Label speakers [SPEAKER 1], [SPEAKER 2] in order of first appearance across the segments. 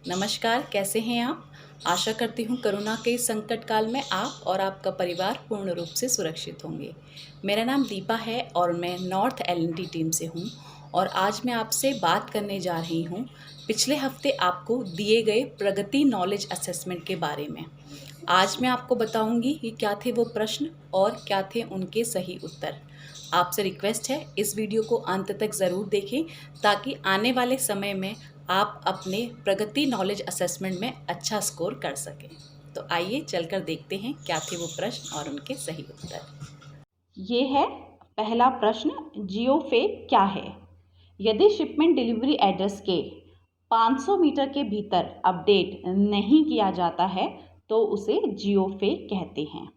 [SPEAKER 1] नमस्कार, कैसे हैं आप? आशा करती हूँ कोरोना के इस संकट काल में आप और आपका परिवार पूर्ण रूप से सुरक्षित होंगे। मेरा नाम दीपा है और मैं नॉर्थ एल&टी टीम से हूँ और आज मैं आपसे बात करने जा रही हूँ पिछले हफ्ते आपको दिए गए प्रगति नॉलेज असेसमेंट के बारे में। आज मैं आपको बताऊंगी कि क्या थे वो प्रश्न और क्या थे उनके सही उत्तर। आपसे रिक्वेस्ट है इस वीडियो को अंत तक ज़रूर देखें ताकि आने वाले समय में आप अपने प्रगति नॉलेज असेसमेंट में अच्छा स्कोर कर सकें। तो आइए चलकर देखते हैं क्या थे वो प्रश्न और उनके सही उत्तर।
[SPEAKER 2] ये है पहला प्रश्न, जियोफे क्या है? यदि शिपमेंट डिलीवरी एड्रेस के 500 मीटर के भीतर अपडेट नहीं किया जाता है तो उसे जियोफे कहते हैं।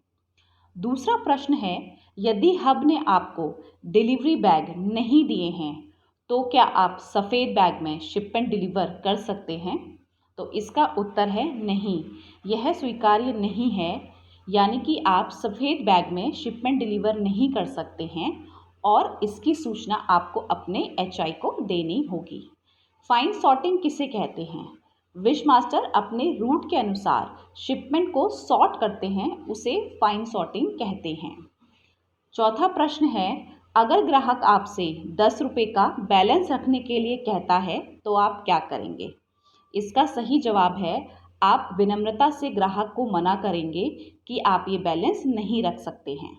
[SPEAKER 2] दूसरा प्रश्न है, यदि हब ने आपको डिलीवरी बैग नहीं दिए हैं तो क्या आप सफ़ेद बैग में शिपमेंट डिलीवर कर सकते हैं? तो इसका उत्तर है नहीं, यह स्वीकार्य नहीं है। यानी कि आप सफ़ेद बैग में शिपमेंट डिलीवर नहीं कर सकते हैं और इसकी सूचना आपको अपने एचआई को देनी होगी। फाइन सॉर्टिंग किसे कहते हैं? विश मास्टर अपने रूट के अनुसार शिपमेंट को सॉर्ट करते हैं, उसे फाइन सॉर्टिंग कहते हैं। चौथा प्रश्न है, अगर ग्राहक आपसे 10 रुपये का बैलेंस रखने के लिए कहता है तो आप क्या करेंगे? इसका सही जवाब है, आप विनम्रता से ग्राहक को मना करेंगे कि आप ये बैलेंस नहीं रख सकते हैं।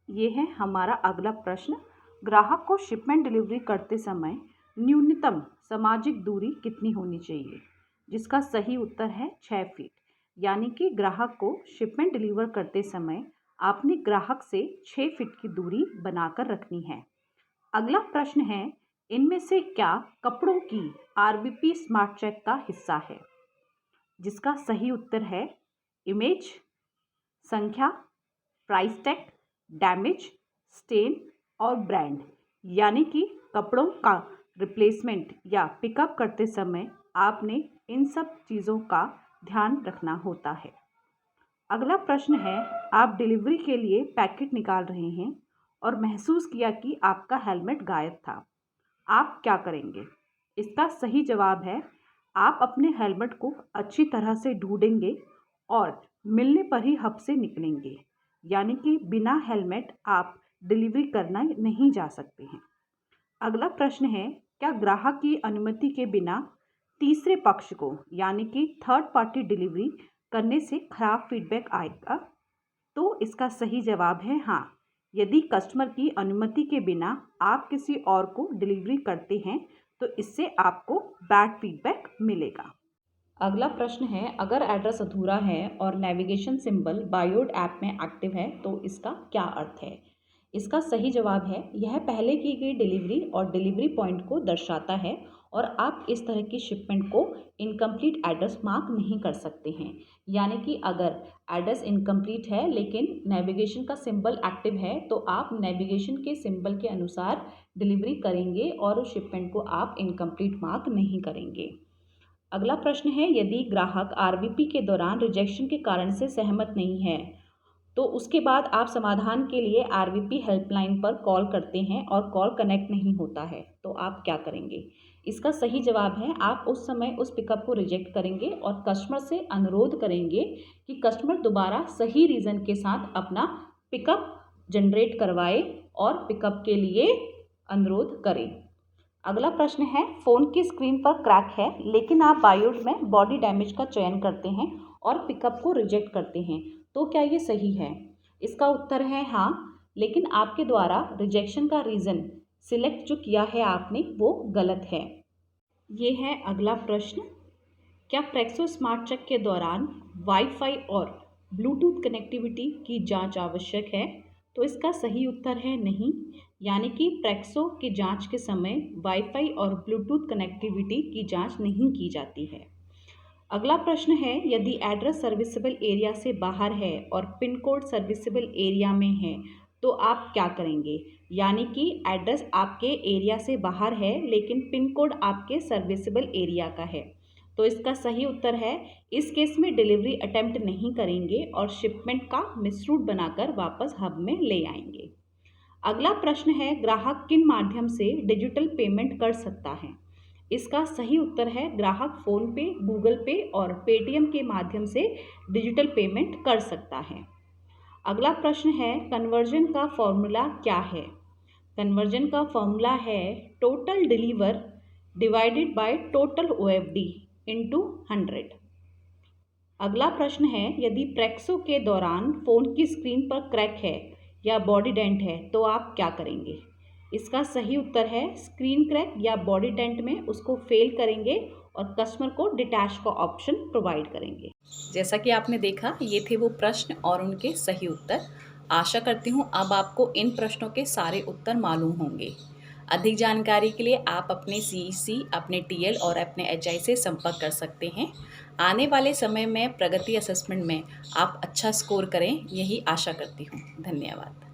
[SPEAKER 2] ये है हमारा अगला प्रश्न, ग्राहक को शिपमेंट डिलीवरी करते समय न्यूनतम सामाजिक दूरी कितनी होनी चाहिए? जिसका सही उत्तर है 6 फीट। यानी कि ग्राहक को शिपमेंट डिलीवर करते समय आपने ग्राहक से 6 फीट की दूरी बनाकर रखनी है। अगला प्रश्न है, इनमें से क्या कपड़ों की आरबीपी स्मार्ट चेक का हिस्सा है? जिसका सही उत्तर है इमेज, संख्या, प्राइस टैग, डैमेज, स्टेन और ब्रांड। यानी कि कपड़ों का रिप्लेसमेंट या पिकअप करते समय आपने इन सब चीज़ों का ध्यान रखना होता है। अगला प्रश्न है, आप डिलीवरी के लिए पैकेट निकाल रहे हैं और महसूस किया कि आपका हेलमेट गायब था। आप क्या करेंगे? इसका सही जवाब है, आप अपने हेलमेट को अच्छी तरह से ढूंढेंगे और मिलने पर ही हब से निकलेंगे। यानी कि बिना हेलमेट आप डिलीवरी करना नहीं जा सकते हैं। अगला प्रश्न है, क्या ग्राहक की अनुमति के बिना तीसरे पक्ष को यानी कि थर्ड पार्टी डिलीवरी करने से खराब फीडबैक आएगा? तो इसका सही जवाब है हाँ। यदि कस्टमर की अनुमति के बिना आप किसी और को डिलीवरी करते हैं तो इससे आपको बैड फीडबैक मिलेगा। अगला प्रश्न है, अगर एड्रेस अधूरा है और नेविगेशन सिंबल बायोड ऐप में एक्टिव है तो इसका क्या अर्थ है? इसका सही जवाब है, यह पहले की गई डिलीवरी और डिलीवरी पॉइंट को दर्शाता है और आप इस तरह की शिपमेंट को इनकम्प्लीट एड्रेस मार्क नहीं कर सकते हैं। यानी कि अगर एड्रेस इनकम्प्लीट है लेकिन नेविगेशन का सिंबल एक्टिव है तो आप नेविगेशन के सिंबल के अनुसार डिलीवरी करेंगे और उस शिपमेंट को आप इनकम्प्लीट मार्क नहीं करेंगे। अगला प्रश्न है, यदि ग्राहक आरबीपी के दौरान रिजेक्शन के कारण से सहमत नहीं है तो उसके बाद आप समाधान के लिए आरबीपी हेल्पलाइन पर कॉल करते हैं और कॉल कनेक्ट नहीं होता है तो आप क्या करेंगे? इसका सही जवाब है, आप उस समय उस पिकअप को रिजेक्ट करेंगे और कस्टमर से अनुरोध करेंगे कि कस्टमर दोबारा सही रीज़न के साथ अपना पिकअप जनरेट करवाए और पिकअप के लिए अनुरोध करें। अगला प्रश्न है, फ़ोन की स्क्रीन पर क्रैक है लेकिन आप बायोड में बॉडी डैमेज का चयन करते हैं और पिकअप को रिजेक्ट करते हैं तो क्या ये सही है? इसका उत्तर है हाँ, लेकिन आपके द्वारा रिजेक्शन का रीज़न सिलेक्ट जो किया है आपने वो गलत है। ये है अगला प्रश्न, क्या प्रेक्सो स्मार्ट चेक के दौरान वाईफाई और ब्लूटूथ कनेक्टिविटी की जांच आवश्यक है? तो इसका सही उत्तर है नहीं। यानी कि प्रेक्सो की जांच के समय वाईफाई और ब्लूटूथ कनेक्टिविटी की जांच नहीं की जाती है। अगला प्रश्न है, यदि एड्रेस सर्विसेबल एरिया से बाहर है और पिन कोड सर्विसेबल एरिया में है तो आप क्या करेंगे? यानी कि एड्रेस आपके एरिया से बाहर है लेकिन पिन कोड आपके सर्विसेबल एरिया का है तो इसका सही उत्तर है, इस केस में डिलीवरी अटेम्प्ट नहीं करेंगे और शिपमेंट का मिसरूट बनाकर वापस हब में ले आएंगे। अगला प्रश्न है, ग्राहक किन माध्यम से डिजिटल पेमेंट कर सकता है? इसका सही उत्तर है ग्राहक फ़ोन पे, गूगल पे और पेटीएम के माध्यम से डिजिटल पेमेंट कर सकता है। अगला प्रश्न है कन्वर्जन का फॉर्मूला क्या है? कन्वर्जन का फॉर्मूला है total deliver divided by total OFD into 100। अगला प्रश्न है यदि प्रेक्सो के दौरान फ़ोन की स्क्रीन पर क्रैक है या बॉडी डेंट है तो आप क्या करेंगे? इसका सही उत्तर है स्क्रीन क्रैक या बॉडी डेंट में उसको फेल करेंगे और कस्टमर को डिटैच का ऑप्शन प्रोवाइड करेंगे।
[SPEAKER 1] जैसा कि आपने देखा, ये थे वो प्रश्न और उनके सही उत्तर। आशा करती हूँ अब आपको इन प्रश्नों के सारे उत्तर मालूम होंगे। अधिक जानकारी के लिए आप अपने सीईसी, अपने टीएल और अपने एचआई से संपर्क कर सकते हैं। आने वाले समय में प्रगति असेसमेंट में आप अच्छा स्कोर करें, यही आशा करती हूँ। धन्यवाद।